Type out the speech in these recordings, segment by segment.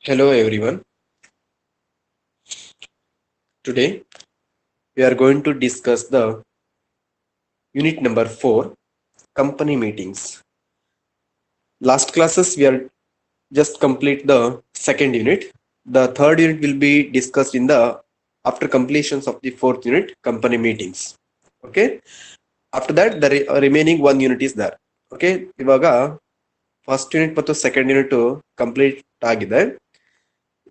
Hello everyone. Today we are going to discuss the unit number 4, company meetings. Last classes we are just complete the second unit. The third unit will be discussed in the after completions of the fourth unit, company meetings. Okay. After that the remaining one unit is there. Okay. ಇವಾಗ first unit ಮತ್ತು second unit complete ಆಗಿದೆ.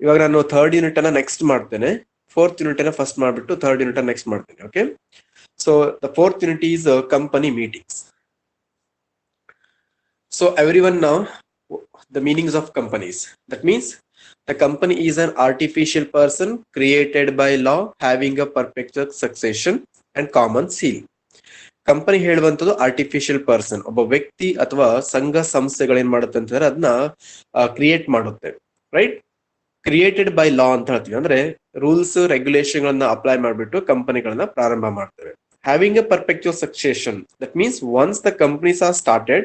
ಇವಾಗ ನಾನು third unit ಅನ್ನ next ಮಾಡ್ತೇನೆ. Fourth unit ಅನ್ನ first ಮಾಡ್ಬಿಟ್ಟು third unit ಅನ್ನ ನೆಕ್ಸ್ಟ್ ಮಾಡ್ತೇನೆ. Okay. So the fourth unit is company meetings. So everyone now the meanings of companies. That means the company is an artificial person created by law having a perpetual succession and common seal. Company ಹೇಳುವಂಥದ್ದು artificial person, ಒಬ್ಬ ವ್ಯಕ್ತಿ ಅಥವಾ ಸಂಘ ಸಂಸ್ಥೆಗಳೇನ್ ಮಾಡುತ್ತೆ ಅಂತಂದ್ರೆ ಅದನ್ನ create ಮಾಡುತ್ತೆ. Right, created by ಲಾ ಅಂತ ಹೇಳ್ತೀವಿ. ಅಂದ್ರೆ ರೂಲ್ಸ್ ರೆಗ್ಯುಲೇಷನ್ ಗಳನ್ನ ಅಪ್ಲೈ ಮಾಡಿಬಿಟ್ಟು ಕಂಪನಿಗಳನ್ನ ಪ್ರಾರಂಭ ಮಾಡ್ತೇವೆ. Having a perpetual succession, that means once the companies are started,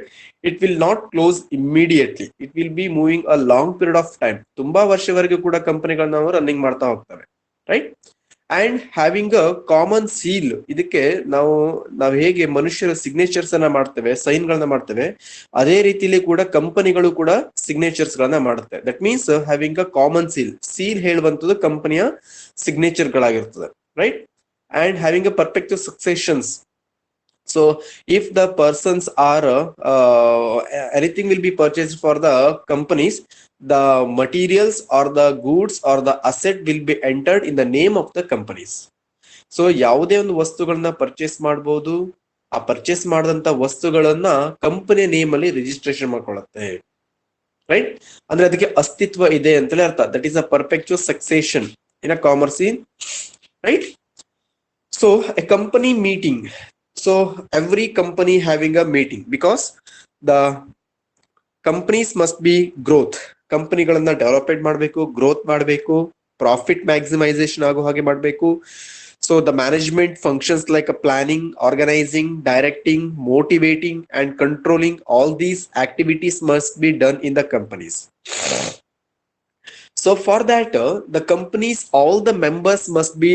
it will not close immediately. It will be moving a long period of time. ತುಂಬಾ ವರ್ಷವರೆಗೂ ಕೂಡ ಕಂಪನಿಗಳನ್ನ ನಾವು ರನ್ನಿಂಗ್ ಮಾಡ್ತಾ ಹೋಗ್ತವೆ. Right, and having a common seal. ಇದಕ್ಕೆ ನಾವು ಹೇಗೆ ಮನುಷ್ಯರ signatures ಅನ್ನ ಮಾಡ್ತೇವೆ, ಸೈನ್ ಗಳನ್ನ ಮಾಡ್ತೇವೆ, ಅದೇ ರೀತಿಯಲ್ಲಿ ಕೂಡ ಕಂಪನಿಗಳು ಕೂಡ ಸಿಗ್ನೇಚರ್ಸ್ ಗಳನ್ನ ಮಾಡುತ್ತೆ. That means having a common seal. Seal ಹೇಳುವಂಥದ್ದು ಕಂಪನಿಯ ಸಿಗ್ನೇಚರ್ ಗಳಾಗಿರ್ತದೆ. Right, and having a perpetual successions. So if the persons are anything will be purchased for the companies, the materials or the goods or the asset will be entered in the name of the companies. So ಯಾವುದೇ ಒಂದು ವಸ್ತುಗಳನ್ನ purchase ಮಾಡಬಹುದು, ಆ purchase ಮಾಡಿದಂತ ವಸ್ತುಗಳನ್ನ ಕಂಪನಿಯ name ಅಲ್ಲಿ registration ಮಾಡ್ಕೊಳ್ಳುತ್ತೆ. Right, ಅಂದ್ರೆ ಅದಕ್ಕೆ ಅಸ್ತಿತ್ವ ಇದೆ ಅಂತಲೇ ಅರ್ಥ. That is a perpetual succession in a commerce in. Right, so a company meeting. So every company having a meeting because the companies must be growth. ಕಂಪನಿಗಳನ್ನ ಡೆವಲಪ್ಮೆಂಟ್ ಮಾಡಬೇಕು, ಗ್ರೋತ್ ಮಾಡಬೇಕು, ಪ್ರಾಫಿಟ್ ಮ್ಯಾಕ್ಸಿಮೈಸೇಷನ್ ಆಗೋ ಹಾಗೆ ಮಾಡಬೇಕು. So the management functions like a planning, organizing, directing, motivating and controlling. All these activities must be done in the companies. So for that the companies, all the members must be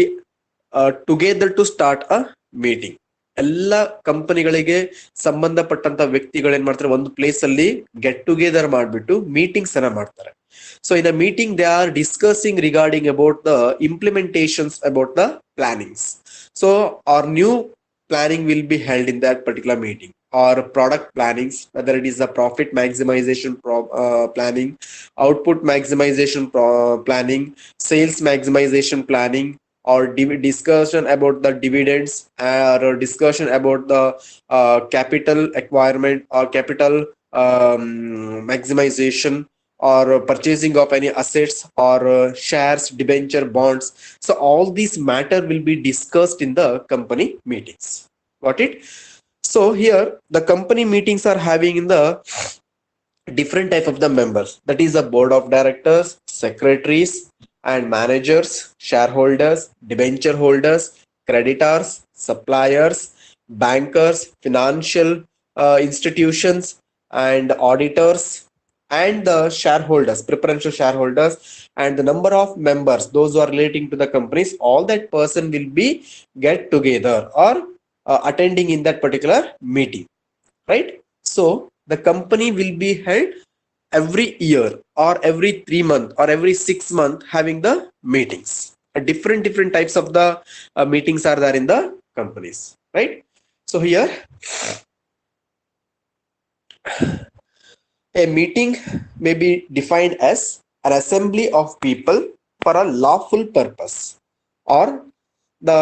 together to start a meeting. ಎಲ್ಲ ಕಂಪನಿಗಳಿಗೆ ಸಂಬಂಧಪಟ್ಟಂತ ವ್ಯಕ್ತಿಗಳು ಏನ್ ಮಾಡ್ತಾರೆ, ಒಂದು place ಅಲ್ಲಿ get together ಮಾಡ್ಬಿಟ್ಟು meetings ಅನ್ನ ಮಾಡ್ತಾರೆ. So in a meeting they are discussing regarding about the implementations about the plannings. So are new planning will be held in that particular meeting, or product plannings, whether it is a profit maximization planning, output maximization planning, sales maximization planning, or discussion about the dividends, or discussion about the capital acquirement or capital maximization, or purchasing of any assets or shares, debenture, bonds. So all these matter will be discussed in the company meetings. Got it? So here the company meetings are having in the different type of the members. That is the board of directors, secretaries and managers, shareholders, debenture holders, creditors, suppliers, bankers, financial institutions and auditors, and the shareholders, preferential shareholders, and the number of members, those who are relating to the companies. All that person will be get together or attending in that particular meeting. Right, so the company will be held every year or every 3 months or every 6 months having the meetings. Different types of the meetings are there in the companies. Right, so here a meeting may be defined as an assembly of people for a lawful purpose, or the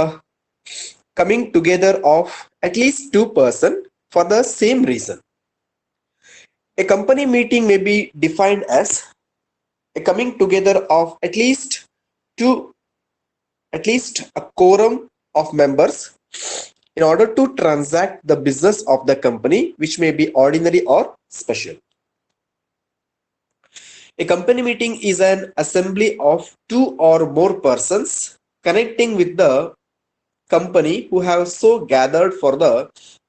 coming together of at least 2 persons for the same reason. A company meeting may be defined as a coming together of at least a quorum of members in order to transact the business of the company, which may be ordinary or special. A company meeting is an assembly of 2 or more persons connecting with the company who have so gathered for the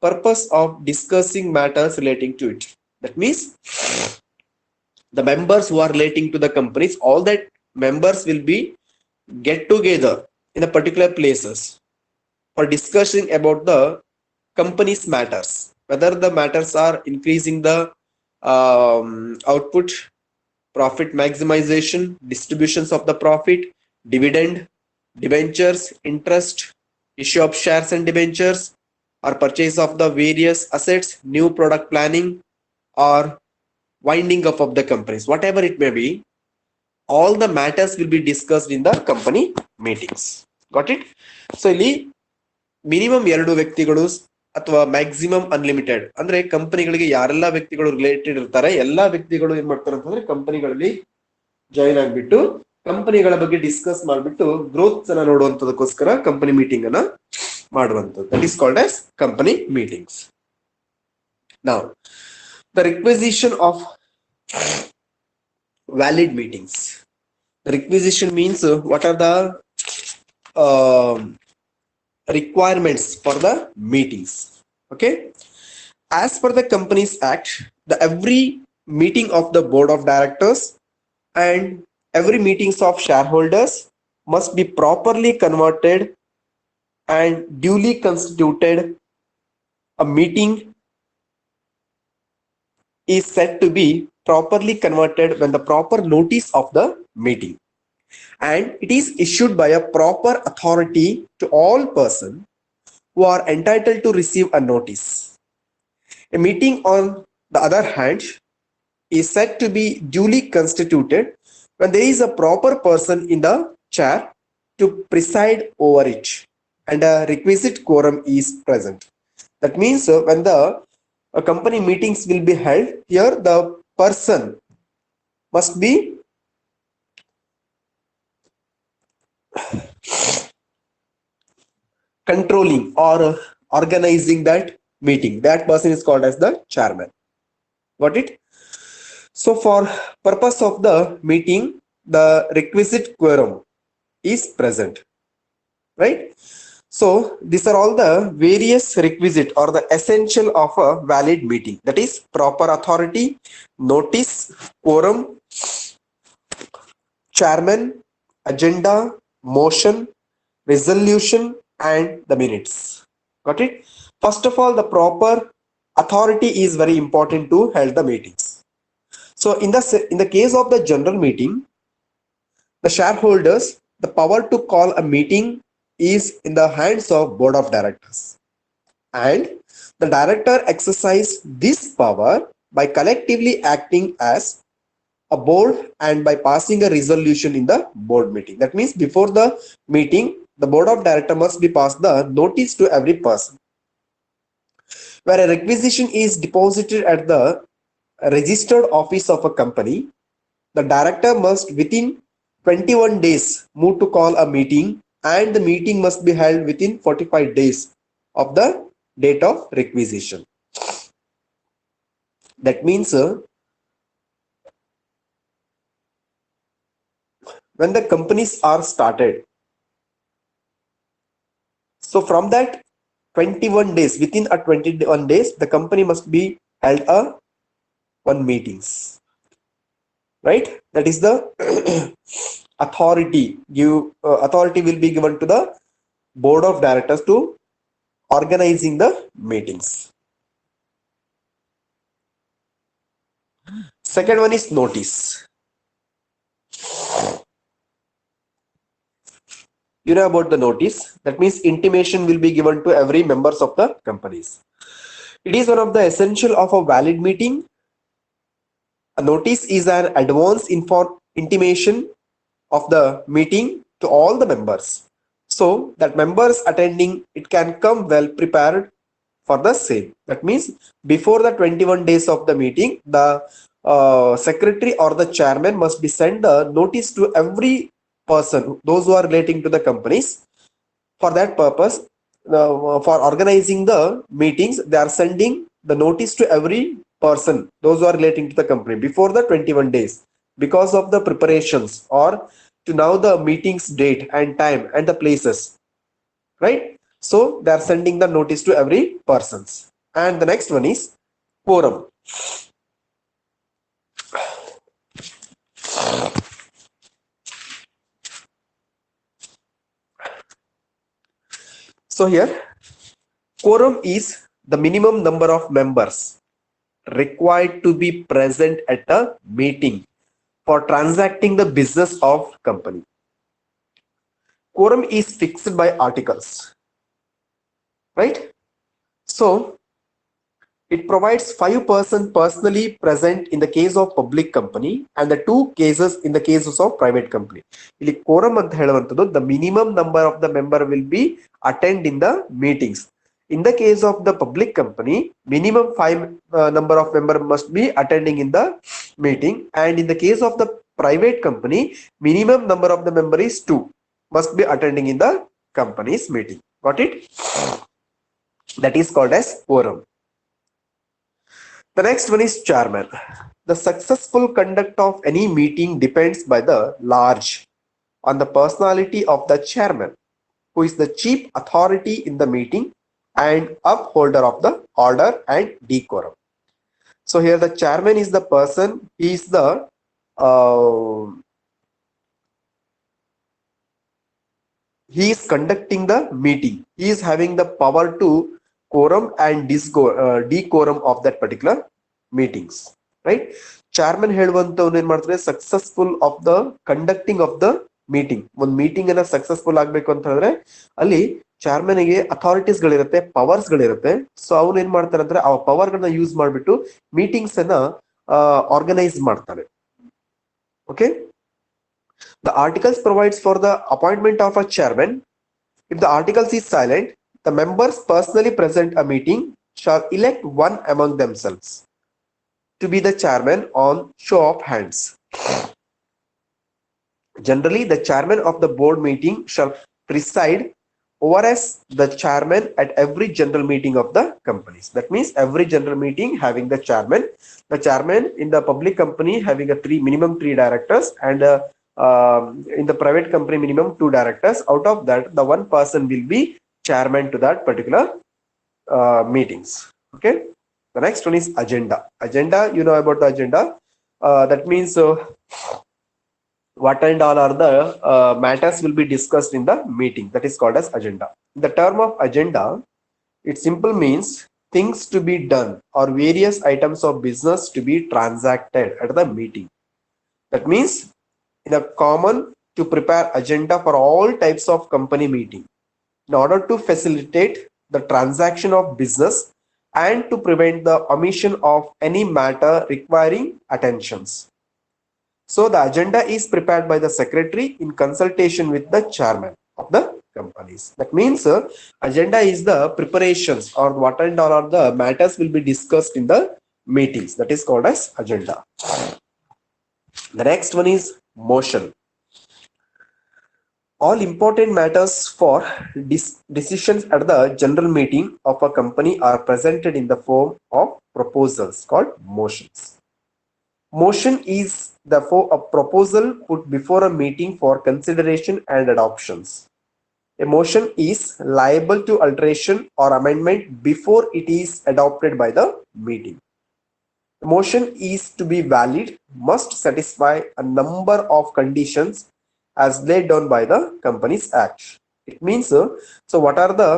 purpose of discussing matters relating to it. That means the members who are relating to the companies, all that members will be get together in the particular places for discussing about the company's matters, whether the matters are increasing the output, profit maximization, distributions of the profit, dividend, debentures, interest, issue of shares and debentures, or purchase of the various assets, new product planning, or winding up of the companies, whatever it may be, all the matters will be discussed in the company meetings. Got it? So ಇಲ್ಲಿ minimum 2 ವ್ಯಕ್ತಿಗಳು ಅಥವಾ maximum unlimited ಅಂದ್ರೆ ಕಂಪನಿಗಳಿಗೆ ಯಾರೆಲ್ಲ ವ್ಯಕ್ತಿಗಳು related ಇರ್ತಾರೆ ಎಲ್ಲಾ ವ್ಯಕ್ತಿಗಳು ಏನ್ ಮಾಡ್ತಾರೆ ಅಂತಂದ್ರೆ ಕಂಪನಿಗಳಲ್ಲಿ ಜಾಯಿನ್ ಆಗ್ಬಿಟ್ಟು ಕಂಪನಿಗಳ ಬಗ್ಗೆ ಡಿಸ್ಕಸ್ ಮಾಡ್ಬಿಟ್ಟು ಗ್ರೋತ್ ಅನ್ನ ನೋಡುವಂತದಕ್ಕೋಸ್ಕರ ಕಂಪನಿ ಮೀಟಿಂಗ್ ಅನ್ನ ಮಾಡುವಂತದ್ದು. That is called as company meetings. Now the requisition of valid meetings. The requisition means what are the requirements for the meetings. Okay, as per the Companies Act, the every meeting of the board of directors and every meetings of shareholders must be properly converted and duly constituted. A meeting is said to be properly converted when the proper notice of the meeting and it is issued by a proper authority to all persons who are entitled to receive a notice. A meeting, on the other hand, is said to be duly constituted when there is a proper person in the chair to preside over it and a requisite quorum is present. That means when the company meetings will be held, here the person must be controlling or organizing that meeting. That person is called as the chairman. Got it? So for purpose of the meeting, the requisite quorum is present, right? So these are all the various requisite or the essential of a valid meeting. That is proper authority, notice, quorum, chairman, agenda, motion, resolution, and the minutes. Got it? First of all, the proper authority is very important to hold the meetings. So in the case of the general meeting, the shareholders, the power to call a meeting is in the hands of board of directors and the director exercise this power by collectively acting as a board and by passing a resolution in the board meeting. That means before the meeting, the board of director must be passed the notice to every person. Where a requisition is deposited at the registered office of a company, the director must within 21 days move to call a meeting and the meeting must be held within 45 days of the date of requisition. That means when the companies are started, so from that 21 days, within a 21 days, the company must be held a one meetings, right? That is the authority. Authority will be given to the board of directors to organizing the meetings. Second one is notice. You know about the notice. That means intimation will be given to every members of the companies. It is one of the essential of a valid meeting. A notice is an advance intimation of the meeting to all the members, so that members attending it can come well prepared for the same. That means before the 21 days of the meeting, the secretary or the chairman must be send the notice to every person, those who are relating to the companies. For that purpose, for organizing the meetings, they are sending the notice to every person, those who are relating to the company before the 21 days, because of the preparations or to know the meetings date and time and the places, right? So they are sending the notice to every persons. And the next one is quorum. So here, quorum is the minimum number of members required to be present at a meeting for transacting the business of company. Quorum is fixed by articles, right? So it provides 5% personally present in the case of public company and the 2 cases in the cases of private company. ಇಲ್ಲಿ quorum ಅಂತ ಹೇಳುವಂತದ್ದು the minimum number of the member will be attend in the meetings. In the case of the public company, minimum 5 number of member must be attending in the meeting, and in the case of the private company, minimum number of the member is 2 must be attending in the company's meeting. Got it? That is called as quorum. The next one is chairman. The successful conduct of any meeting depends by the large on the personality of the chairman, who is the chief authority in the meeting and upholder of the order and decorum. So here the chairman is the person, he is the he is conducting the meeting. He is having the power to quorum and decorum of that particular meetings, right? Chairman ಹೇಳುವಂತವನು ಏನ್ ಮಾಡ್ತಾರೆ, successful of the conducting of the meeting. ಒಂದು meeting ಅನ್ನ successful ಆಗ್ಬೇಕು ಅಂತ ಹೇಳಿದ್ರೆ ಅಲ್ಲಿ chairman ಗೆ authorities ಗಳಿರುತ್ತೆ, powers ಗಳಿರುತ್ತೆ. So ಅವ್ನು ಏನ್ ಮಾಡ್ತಾರೆ ಅಂದ್ರೆ ಆ ಪವರ್ ಗಳನ್ನ ಯೂಸ್ ಮಾಡ್ಬಿಟ್ಟು ಮೀಟಿಂಗ್ಸ್ ಅನ್ನ ಆರ್ಗನೈಸ್ ಮಾಡ್ತಾನೆ. Okay, the articles provides for the appointment of a chairman. If the articles is silent, the members personally present a meeting shall elect one among themselves to be the chairman on show of hands. Generally, the chairman of the board meeting shall preside over as the chairman at every general meeting of the companies. That means every general meeting having the chairman. The chairman in the public company having a minimum 3 directors, and in the private company minimum 2 directors. Out of that, the one person will be chairman to that particular meetings. Okay, the next one is agenda. Agenda, you know about the agenda. That means what and all are the matters will be discussed in the meeting. That is called as agenda. The term of agenda, it simple means things to be done or various items of business to be transacted at the meeting. That means in a common to prepare agenda for all types of company meeting in order to facilitate the transaction of business and to prevent the omission of any matter requiring attentions. So the agenda is prepared by the secretary in consultation with the chairman of the companies. That means agenda is the preparations or what and all are the matters will be discussed in the meetings. That is called as agenda. The next one is motion. All important matters for decisions at the general meeting of a company are presented in the form of proposals called motions. Motion is therefore a proposal put before a meeting for consideration and adoptions. A motion is liable to alteration or amendment before it is adopted by the meeting. The motion is to be valid, must satisfy a number of conditions as laid down by the Companies Act. It means, so what are the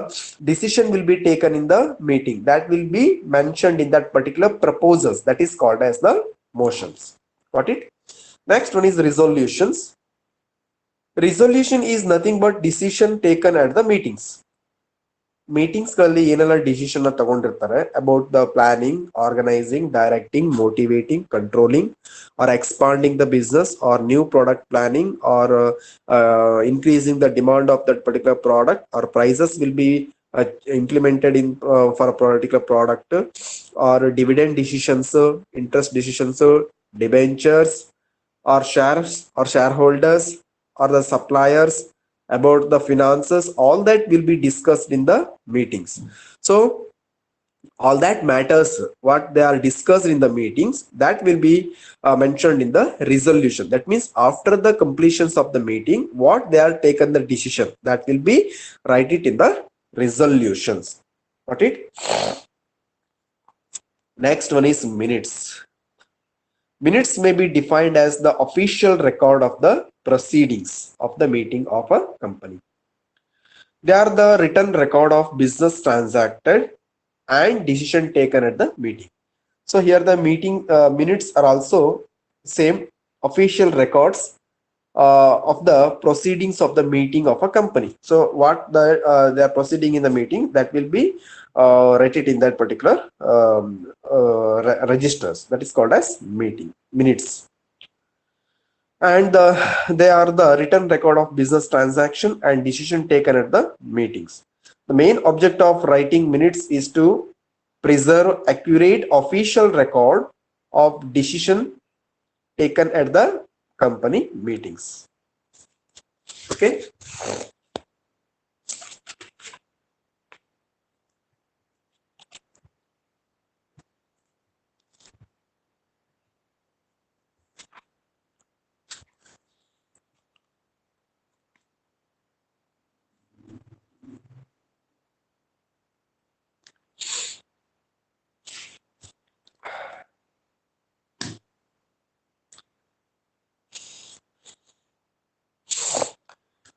decision will be taken in the meeting, that will be mentioned in that particular proposals, that is called as the motions. Got it? Next one is resolutions. Resolution is nothing but decision taken at the meetings. Meetings ಗಳಲ್ಲಿ ಏನೆಲ್ಲ decision ತಗೊಂಡಿರ್ತಾರೆ about the planning, organising, directing, motivating, controlling or expanding the business or new product planning or increasing the demand of that particular product, or prices will be implemented in for a particular product, or dividend decisions, interest decisions, debentures, or shares or shareholders or the suppliers, about the finances, all that will be discussed in the meetings. So all that matters what they are discussed in the meetings, that will be mentioned in the resolution. That means after the completions of the meeting, what they are taken the decision, that will be write it in the resolutions. Got it? Next one is minutes. Minutes may be defined as the official record of the proceedings of the meeting of a company. They are the written record of business transacted and decision taken at the meeting. So here the meeting minutes are also same official records of the proceedings of the meeting of a company. So what they are proceeding in the meeting, that will be rated in that particular registers, that is called as meeting minutes. And they are the written record of business transaction and decision taken at the meetings. The main object of writing minutes is to preserve accurate official record of decision taken at the company meetings. Okay.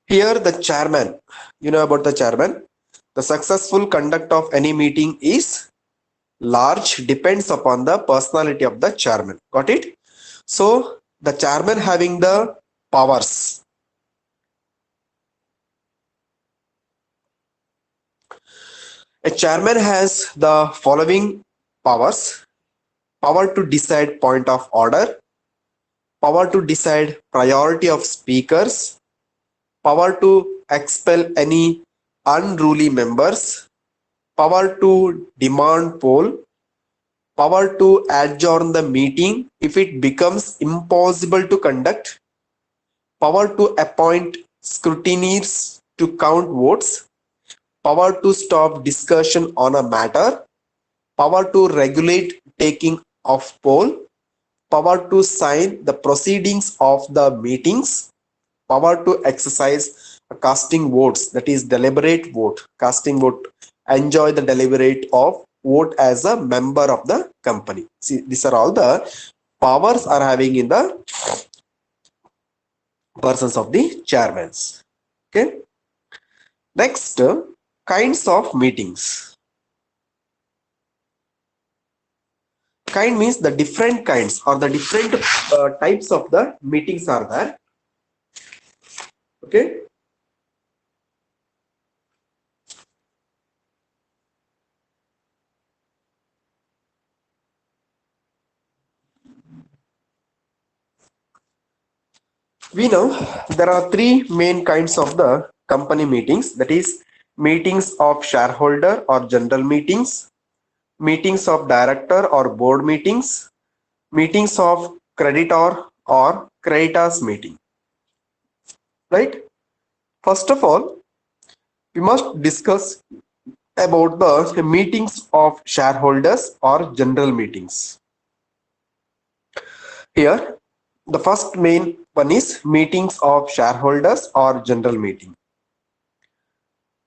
Here the chairman, you know about the chairman. The successful conduct of any meeting is large depends upon the personality of the chairman. Got it? So the chairman having the powers. A chairman has the following powers: power to decide point of order, power to decide priority of speakers, power to expel any unruly members, power to demand poll, power to adjourn the meeting if it becomes impossible to conduct, power to appoint scrutineers to count votes, power to stop discussion on a matter, power to regulate taking of poll, power to sign the proceedings of the meetings, power to exercise casting votes, that is deliberate vote, casting vote, enjoy the deliberate of vote as a member of the company. See, these are all the powers are having in the persons of the chairmans. Okay. Next, kinds of meetings. Kind means the different kinds or the different types of the meetings are there. Okay. We know there are three main kinds of the company meetings, that is meetings of shareholder or general meetings, meetings of director or board meetings, meetings of creditor or creditors meeting. Right? First of all, we must discuss about the meetings of shareholders or general meetings. Here, the first main one is meetings of shareholders or general meeting.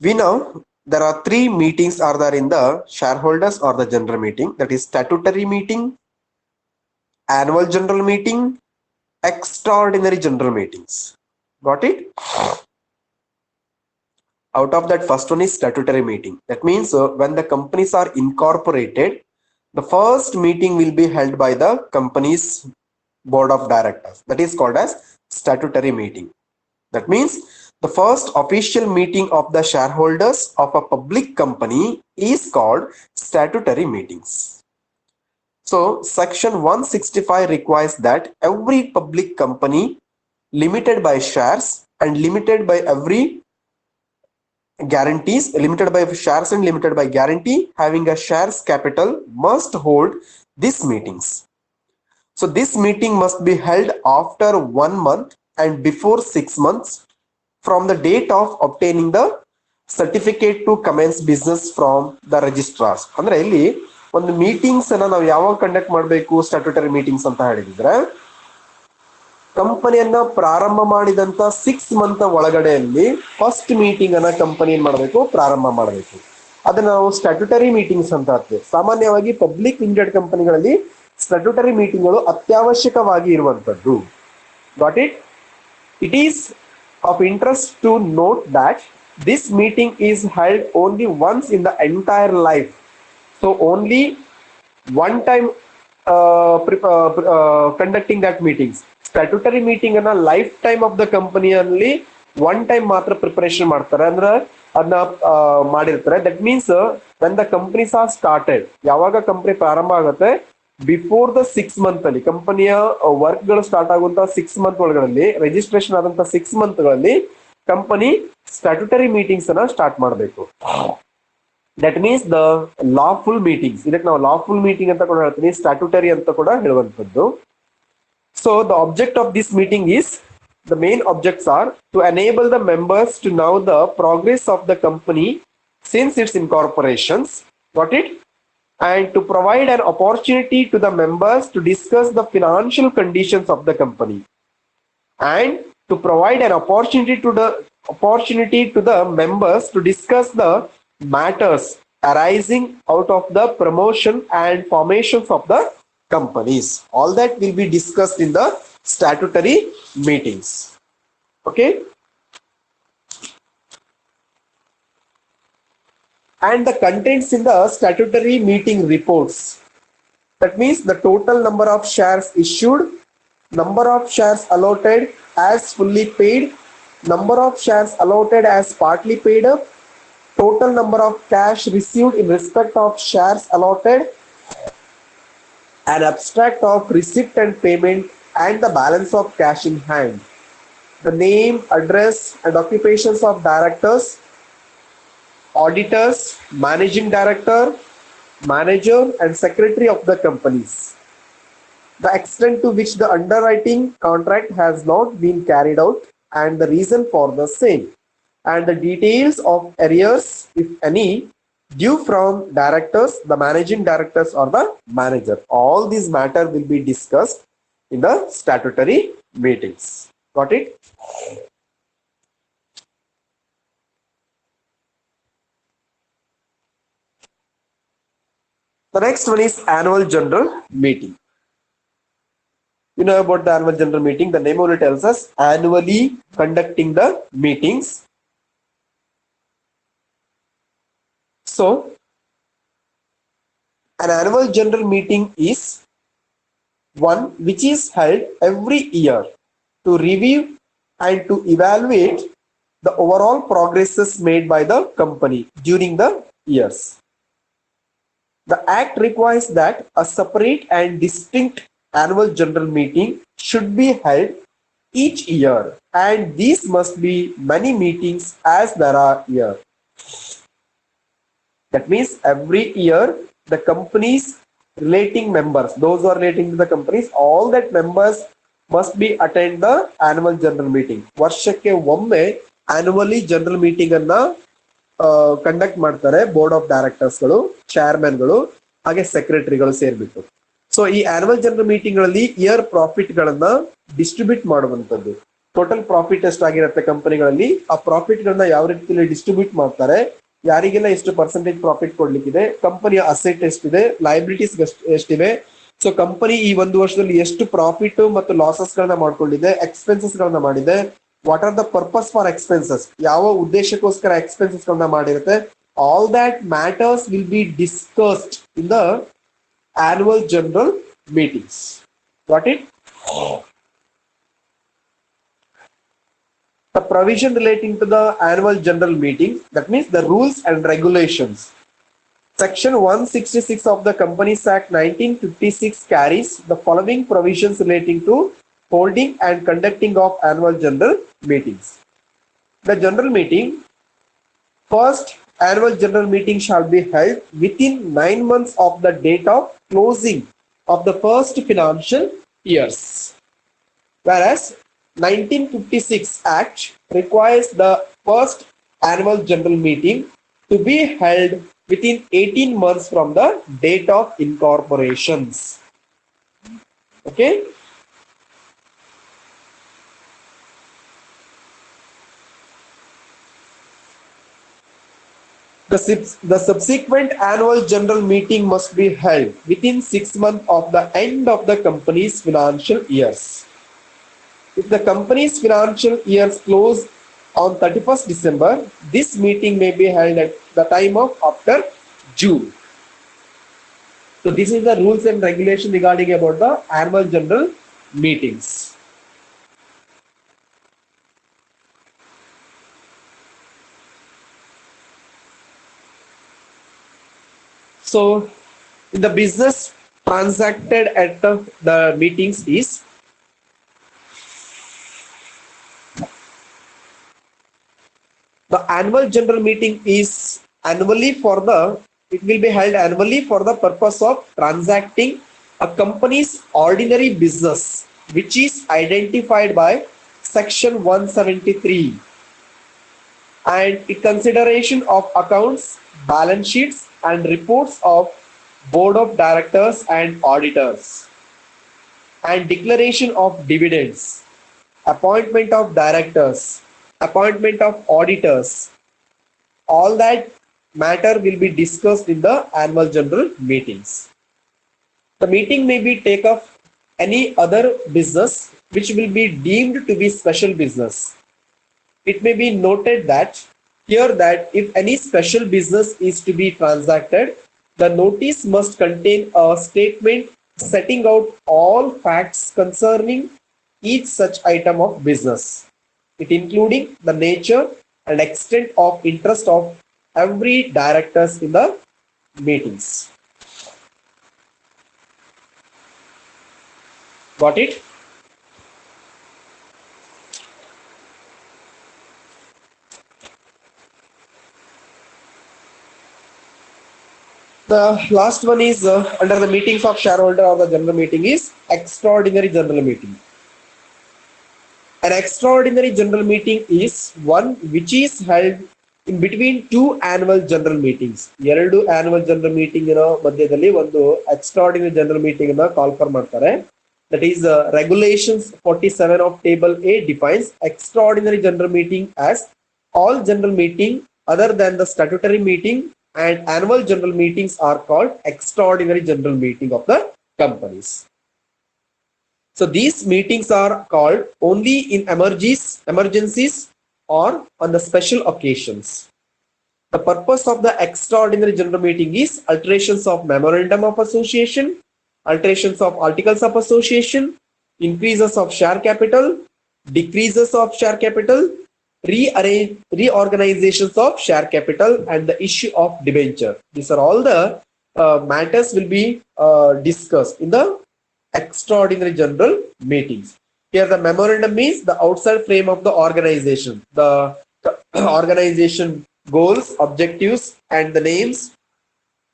We know there are three meetings are there in the shareholders or the general meeting, that is statutory meeting, annual general meeting, extraordinary general meetings. Got it? Out of that, first one is statutory meeting. That means when the companies are incorporated, the first meeting will be held by the company's board of directors. That is called as statutory meeting. That means the first official meeting of the shareholders of a public company is called statutory meetings. So section 165 requires that every public company limited by shares and limited by every guarantees, limited by shares and limited by guarantee, having a shares capital must hold these meetings. So this meeting must be held after 1 month and before 6 months from the date of obtaining the certificate to commence business from the registrars. ಅಂದ್ರೆ ಇಲ್ಲಿ ಒಂದು meetings ಅನ್ನ ನಾವು ಯಾವಾಗ conduct ಮಾಡಬೇಕು, statutory meetings ಅಂತ ಹೇಳಿದ್ರೆ ಕಂಪನಿಯನ್ನ ಪ್ರಾರಂಭ ಮಾಡಿದಂತ 6 ಮಂತ್ ಒಳಗಡೆಯಲ್ಲಿ ಫಸ್ಟ್ ಮೀಟಿಂಗ್ ಅನ್ನ ಕಂಪನಿ ಏನ್ ಮಾಡಬೇಕು, ಪ್ರಾರಂಭ ಮಾಡಬೇಕು. ಅದನ್ನ ನಾವು ಸ್ಟ್ಯಾಟ್ಯೂಟರಿ ಮೀಟಿಂಗ್ಸ್ ಅಂತ ಹೇಳ್ತೇವೆ. ಸಾಮಾನ್ಯವಾಗಿ ಪಬ್ಲಿಕ್ ಲಿಮಿಟೆಡ್ ಕಂಪನಿಗಳಲ್ಲಿ ಸ್ಟ್ಯಾಟ್ಯೂಟರಿ ಮೀಟಿಂಗ್ಗಳು ಅತ್ಯವಶ್ಯಕವಾಗಿ ಇರುವಂತದ್ದು. Got it? It is of interest to note that This meeting is held only once in the entire life. So only one time conducting that meetings. Statutory meeting ಅನ್ನ life time of the ಕಂಪನಿಯಲ್ಲಿ one time ಮಾತ್ರ preparation ಮಾಡ್ತಾರೆ ಅಂದ್ರೆ ಅದನ್ನ ಮಾಡಿರ್ತಾರೆ. That means when the companies are started, ಯಾವಾಗ company ಪ್ರಾರಂಭ ಆಗುತ್ತೆ ಬಿಫೋರ್ ದ 6 ಮಂತ್ ಅಲ್ಲಿ ಕಂಪನಿಯ ವರ್ಕ್ ಗಳು ಸ್ಟಾರ್ಟ್ ಆಗುವಂತಹ 6 ಮಂತ್ ಒಳಗಡೆ ರಿಜಿಸ್ಟ್ರೇಷನ್ ಆದಂತಹ 6 ಮಂತ್ ಗಳಲ್ಲಿ ಕಂಪನಿ ಸ್ಟ್ಯಾಟ್ಯುಟರಿ ಮೀಟಿಂಗ್ಸ್ ಅನ್ನ ಸ್ಟಾರ್ಟ್ ಮಾಡಬೇಕು. That means the lawful meetings, ಇದಕ್ಕೆ ನಾವು ಲಾಫುಲ್ ಮೀಟಿಂಗ್ ಅಂತ ಕೂಡ ಹೇಳ್ತೀವಿ, ಸ್ಟ್ಯಾಟ್ಯುಟರಿ ಅಂತ ಕೂಡ ಹೇಳುವಂಥದ್ದು. So the object of this meeting is, the main objects are to enable the members to know the progress of the company since its incorporations, got it, and to provide an opportunity to the members to discuss the financial conditions of the company, and to provide an opportunity to the members to discuss the matters arising out of the promotion and formations of the companies. All that will be discussed in the statutory meetings. Okay, and the contents in the statutory meeting reports, that means the total number of shares issued, number of shares allotted as fully paid, number of shares allotted as partly paid up, total number of cash received in respect of shares allotted, an abstract of receipt and payment, and the balance of cash in hand, the name, address, and occupations of directors, auditors, managing director, manager, and secretary of the companies, the extent to which the underwriting contract has not been carried out, and the reason for the same, and the details of arrears, if any, due from directors, the managing directors, or the manager. All these matter will be discussed in the statutory meetings. Got it? The next one is annual general meeting. You know about the annual general meeting. The name only tells us annually conducting the meetings. So, an annual general meeting is one which is held every year to review and to evaluate the overall progresses made by the company during the years. The act requires that a separate and distinct annual general meeting should be held each year, and these must be many meetings as there are years. That means every year the companies relating members, those who are relating to the companies, all that members must be attend the annual general meeting. ವರ್ಷಕ್ಕೆ ಒಮ್ಮೆ annually general meeting ಅನ್ನ conduct ಮಾಡ್ತಾರೆ board of directors ಗಳು, chairman ಗಳು, ಹಾಗೆ ಸೆಕ್ರೆಟರಿಗಳು ಸೇರ್ಬಿಟ್ಟು. So ಈ annual general meeting ಗಳಲ್ಲಿ year profit ಗಳನ್ನ ಡಿಸ್ಟ್ರಿಬ್ಯೂಟ್ ಮಾಡುವಂತದ್ದು. ಟೋಟಲ್ ಪ್ರಾಫಿಟ್ ಎಷ್ಟಾಗಿರುತ್ತೆ ಕಂಪನಿಗಳಲ್ಲಿ, ಆ ಪ್ರಾಫಿಟ್ ಗಳನ್ನ ಯಾವ ರೀತಿಯಲ್ಲಿ ಡಿಸ್ಟ್ರಿಬ್ಯೂಟ್ ಮಾಡ್ತಾರೆ, ಯಾರಿಗೆಲ್ಲ ಎಷ್ಟು ಪರ್ಸೆಂಟೇಜ್ ಪ್ರಾಫಿಟ್ ಕೊಡ್ಲಿಕ್ಕಿದೆ, ಕಂಪನಿಯ ಅಸೆಟ್ ಎಷ್ಟಿದೆ, ಲೈಬಿಲಿಟೀಸ್ ಎಷ್ಟಿವೆ, ಸೊ ಕಂಪನಿ ಈ ಒಂದು ವರ್ಷದಲ್ಲಿ ಎಷ್ಟು ಪ್ರಾಫಿಟ್ ಮತ್ತು ಲಾಸಸ್ ಗಳನ್ನ ಮಾಡ್ಕೊಂಡಿದೆ, ಎಕ್ಸ್ಪೆನ್ಸಸ್ ಗಳನ್ನ ಮಾಡಿದೆ, what are the purpose for expenses, ಯಾವ ಉದ್ದೇಶಕ್ಕೋಸ್ಕರ ಎಕ್ಸ್ಪೆನ್ಸಸ್ ಗಳನ್ನ ಮಾಡಿರುತ್ತೆ, all that matters will be discussed in the annual general meetings. Got it? The provision relating to the annual general meeting, that means the rules and regulations. Section 166 of the Companies Act 1956 carries the following provisions relating to holding and conducting of annual general meetings. The general meeting, first annual general meeting shall be held within 9 months of the date of closing of the first financial years, whereas 1956 Act requires the first annual general meeting to be held within 18 months from the date of incorporations. Okay. The subsequent annual general meeting must be held within 6 months of the end of the company's financial years. If the company's financial years close on 31st December. This meeting may be held at the time of after June. So this is the rules and regulation regarding about the annual general meetings. So in the business transacted at the meetings is the annual general meeting is annually for the it will be held annually for the purpose of transacting a company's ordinary business, which is identified by section 173, and in consideration of accounts, balance sheets and reports of board of directors and auditors, and declaration of dividends, appointment of directors, appointment of auditors, all that matter will be discussed in the annual general meetings. The meeting may be take up any other business which will be deemed to be special business. It may be noted that here that if any special business is to be transacted, the notice must contain a statement setting out all facts concerning each such item of business, it including the nature and extent of interest of every directors in the meetings. Got it? The last one is under the meetings of shareholder or the general meeting is extraordinary general meeting. An extraordinary general meeting is one which is held in between two annual general meetings. ಎರಡು annual general meeting ಮಧ್ಯದಲ್ಲಿ ಒಂದು extraordinary general meeting ಅನ್ನು call for ಮಾಡ್ತಾರೆ. That is regulations 47 of table A defines extraordinary general meeting as all general meeting other than the statutory meeting and annual general meetings are called extraordinary general meeting of the companies. So these meetings are called only in emergencies or on the special occasions. The purpose of the extraordinary general meeting is alterations of memorandum of association, alterations of articles of association, increases of share capital, decreases of share capital, reorganizations of share capital, and the issue of debenture. These are all the matters will be discussed in the extraordinary general meetings. Here the memorandum means the outside frame of the organization, the organization goals, objectives, and the names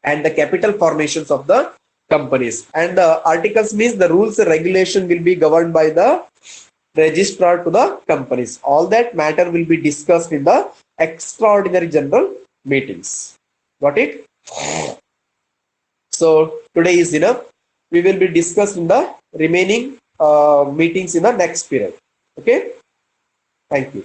and the capital formations of the companies. And the articles means the rules and regulation will be governed by the registrar to the companies. All that matter will be discussed in the extraordinary general meetings. Got it? So today is enough. We will be discussing the remaining meetings in the next period. Okay. Thank you.